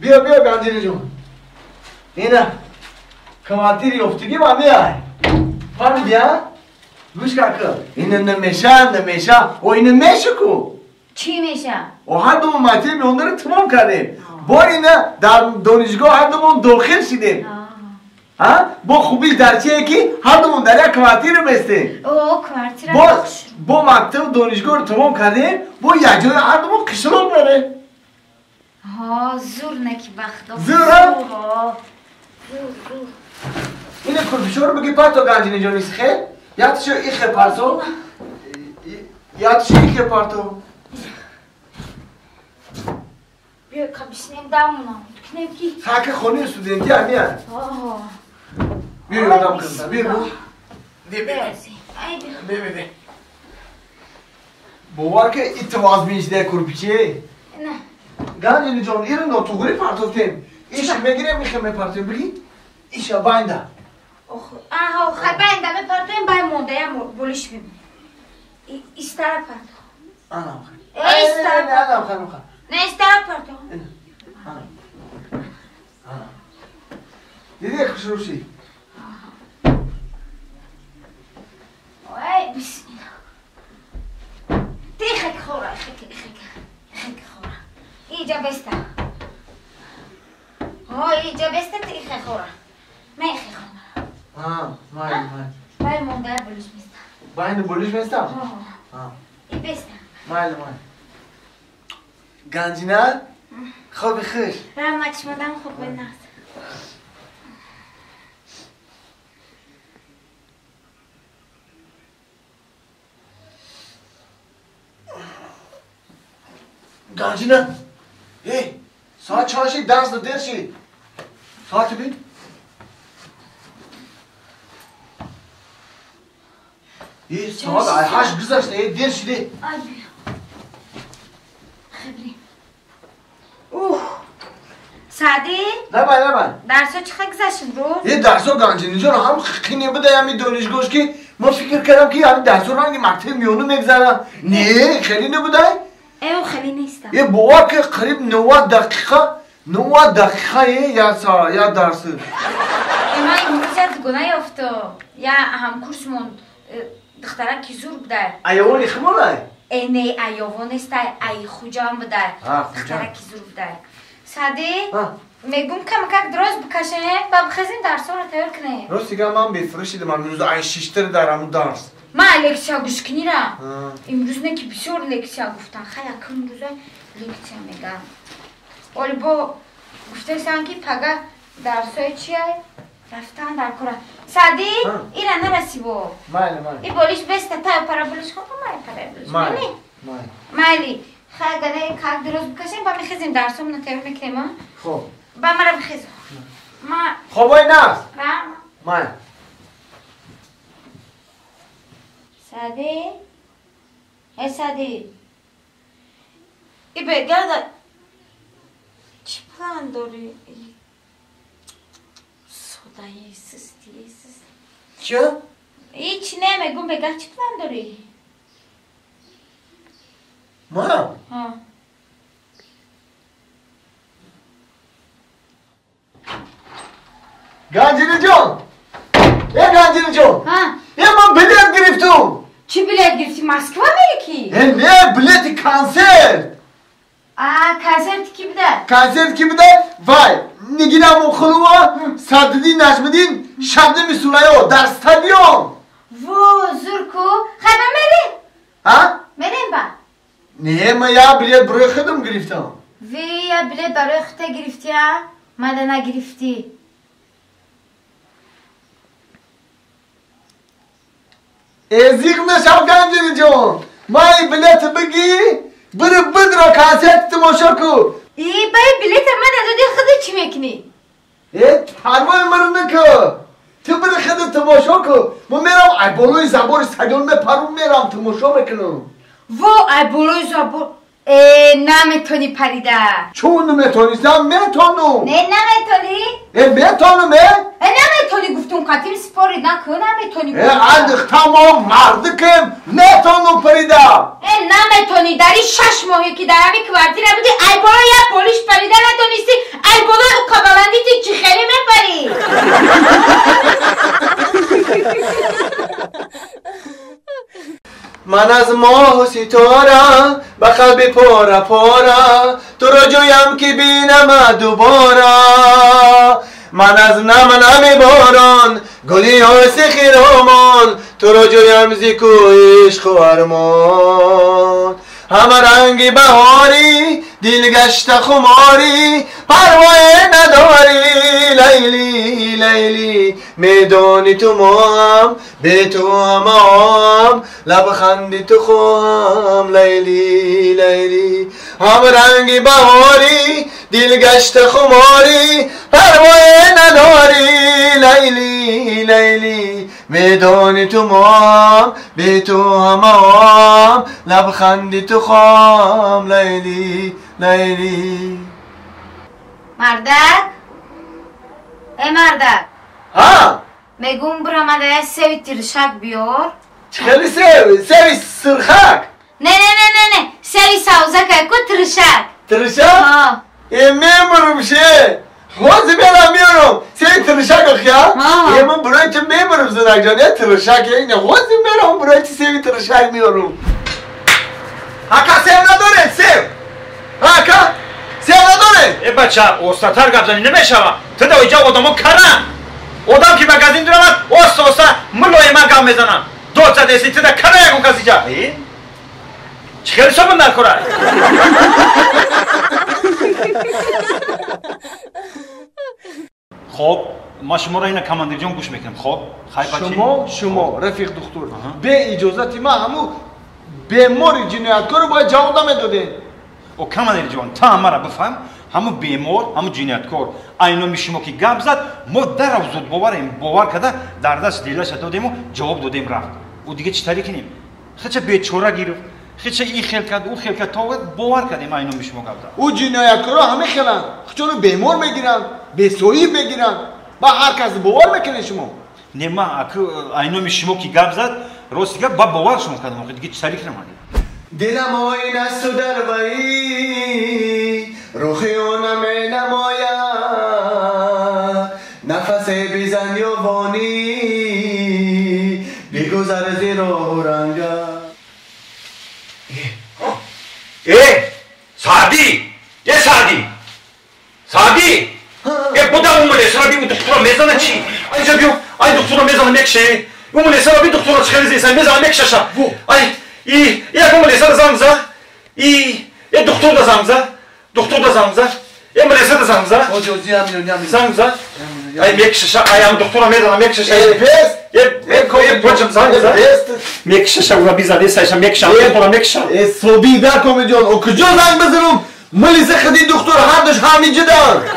بیا گنجینه جون. اینه کواتیری افتگی با میای. فهمیدی ها؟ گوش کاکا. اینه نمیشه و اینه میشه کو. چی میشه؟ و هر دومون ماتری میونده رو تمام کردیم. با اینه در دانشگاه هر دومون داخل شدیم. با خوبی در چیه که هر دومون در یک کواتیر بستیم. اوه کواتیر با مکتب دانشگاه رو تمام کردیم. با یک جای هر دومون قشنگ بره. زور نکی بخت. زور ها؟ زور. اینه کلپیشو رو بگی پرتو گنجینه جان نیست خیل؟ یادشو ایخه پرتو؟ یادشو ایخه پرتو؟ بیا کبیشنیم دامونم. کنیم کی؟ ساکه خونی استودنتی هم میاد. بیا یادم کردم. بیا بیا. باور که اتواز میشده کلپیچه؟ نه. گنجینه جان ایران ناتوگوری پرتو تیم. ایش میگیرم میخه میپرتیم بگی؟ ایشا باینده. خیلی باینده میپرتیم باید مونده یا بولیش بیم. ایستر پرتو. آنام خیلی. ایستر پرتو. آنام خیلی. نه ایستر پرتو. آنام. دیدی خوش روشی؟ اوه بسم الله. تی خیلی خوره. خیلی خوره. اینجا بسته. اینجا بسته تی خیلی خوره. من خیلی خوره. مای. باید مونده بولیش بسته. باید بولیش بسته؟ این بسته. مای. گنجینه؟ خوب خوش. رحمت شمادم خوب بینست. گنجینه؟ ساعت چهارشی درس دیر شید. ساعت بید؟ ساعت 8 گذشته دیر شده. خبری. سعدی؟ نه من. درسا چه گذشتن رو؟ درسا گنجینه جان هم خیلی بده همی دانشگاهش که ما فکر کردم که همین درسا رو هنگی مکتب میونه میگذارم. نه خیلی نبوده؟ خیلی نیستم. باور که قریب 90 دقیقه یا درس. ما امروز از گناه افتاد. یا هم کورسمون دختره کی زور بوده. ایوانی خمونه؟ نه ایوان است ای خوجام بوده. دختره کی زور بوده. سعدی؟ میگم کم درست بکشه و بخزیم درس رو تیار کنه. راستی که من بفرشیدم امروز ای شیشتر در همون درس. ما لکچه گوش کنی را. امروز نه که بسیار لکچه گفتن. خیلی که امروز لکچه میگم. ولی با گفته سانکی پگه درسای چیه؟ رفتن در کره. سعدی؟ ایره نرسی با. این بولیش بسته تا پرا بولیش خوب پرا بولیش. مالی. خیلی گناه که درست بکشیم با میخیزیم درسام نتیار میکنیم. خب. با مرا بخیزم. خب وای نست. مای. سعدی؟ سعدی؟ ای بگرد چی پلان داری؟ صدای سستی چه؟ هیچ نمیگم بگرد چی پلان داری؟ ما؟ گنجینه جان! گنجینه جان! من بلیت گرفتم! چی بلیت گرفتی؟ مسکو میری کی؟ نه بلیت کنسرت! کنسرت کی بوده؟ کنسرت کی بوده؟ وای نگینم و خلوه سعدالدین نجم‌الدین شبنم سولایا در استادیوم زورکو خیلی میری؟ میریم با؟ نه من یا بلیت برای خودم گرفتم یا بلیت برای خودت گرفتی ها؟ من نگرفتی ازیق نشم گنجینه جان ما این بلیت بگی برو بدرا کنسرت تماشا کو بای بلیت من دادی خودت چی میکنی؟ پروای منو نکن تو برو خودت تماشا کو من میرم ای بالای زبار استادیوم میپرم میرم تماشا میکنم ای بالای زبار نمیتونی پریده. چون میتونیستم میتونم. نه نمیتونی؟ میتونم نمیتونی گفتم قطیم سپاری نکن نمیتونی. اندخ تمام مردکم میتونم پریده. نمیتونی داری 6 ماهی که در همین کوارتیر بودی ای بالا یک پولیش پریده نتونستی ای بالا او کبلندی تو چی خیلی میپری. من از ماه و ستاره به قلب پاره پاره تو را جویم که بینم دوباره. من از نم باران گلی های خیرامان تو را جویم زیکو عشق و ارمان. همه رنگ بهاری دل گشت خماری پروای نداری لیلی لیلی میدانی تو ما هم به تو هم لبخندی تو خواهم لیلی لیلی. هم رنگ بهاری دل گشت خماری پروای نداری لیلی لیلی میدانی تو ما هم به تو هم لبخندی تو خواهم لیلی لیلی. مردک ای مردک ها میگم برو مده سوی ترشک بیار. خیلی سوی سرخک. نه سوی سوزک کو ترشک. ترشک؟ ها میمورم شه خوزی بیارم میارم سوی ترشک اخیا؟ من برای چه میمورم زنک جانیه ترشک اینه خوزی میارم برای چه سوی ترشک میارم. هکا سیو نداره سیو هکا سیو نداره. ای بچه اوستاتر گپ زنی نمیشوم تو دا اینجا آدمو کرم آدم که مگزین درامد اوستا ملوی من گم میزنم دو تا دستی تو دا کنه یکو کسی جا چه خیلی شبم نکنه. خب ما شما را این کماندیر جان گوش میکنم. خب شما رفیق دکتر به اجازت ما همو بیمار جنایتکار رو باید جواب نمیدادین. او کماندیر جان تا همه را بفهم همو بیمار همو جنایتکار اینو شما که گپ زد ما در زود باور کرده در دست دیلش دادیم و جواب دادیم رفت. او دیگه چی طریق کنیم؟ خیلی بیچاره گرفت خیلی این خیل کرد او خیل کرد تا باور کردیم اینو شما گپ زد. او جنایتکارا همه خیلن خودشونو بیمار میگیرن بی‌سویی میگیرن با هر کس باور میکنه شما. نه ما اینو شما که گپ زد راست دیگه با باور شما کردم دیگه چی طریق نمانی. دلم آین است و در وی روحی نمی نماید نفس بزن یا وانی بگذر زیر و رنگه. سعدی بودم اون سرابی اون دکتر میزنه چی؟ اینجا بیو این دکتر میزنه میکشه اون سرابی دکتر خیلی زیسن میزنه میکشه ای اون سر زنگ ای دکتر دا زنگ ای ملیسا دا زنگ اوجوزی هم زنگ ای میکشه ای هم دکتر میزنه میکشه ای پس ای پوچم زنگ میکشه اون بیزنه سایشم میکشه دکتر میکشه ای صوبی در کمی جان او کجا زنگ بزنم ملیسا خدی دکتر هر دوش همینجا دار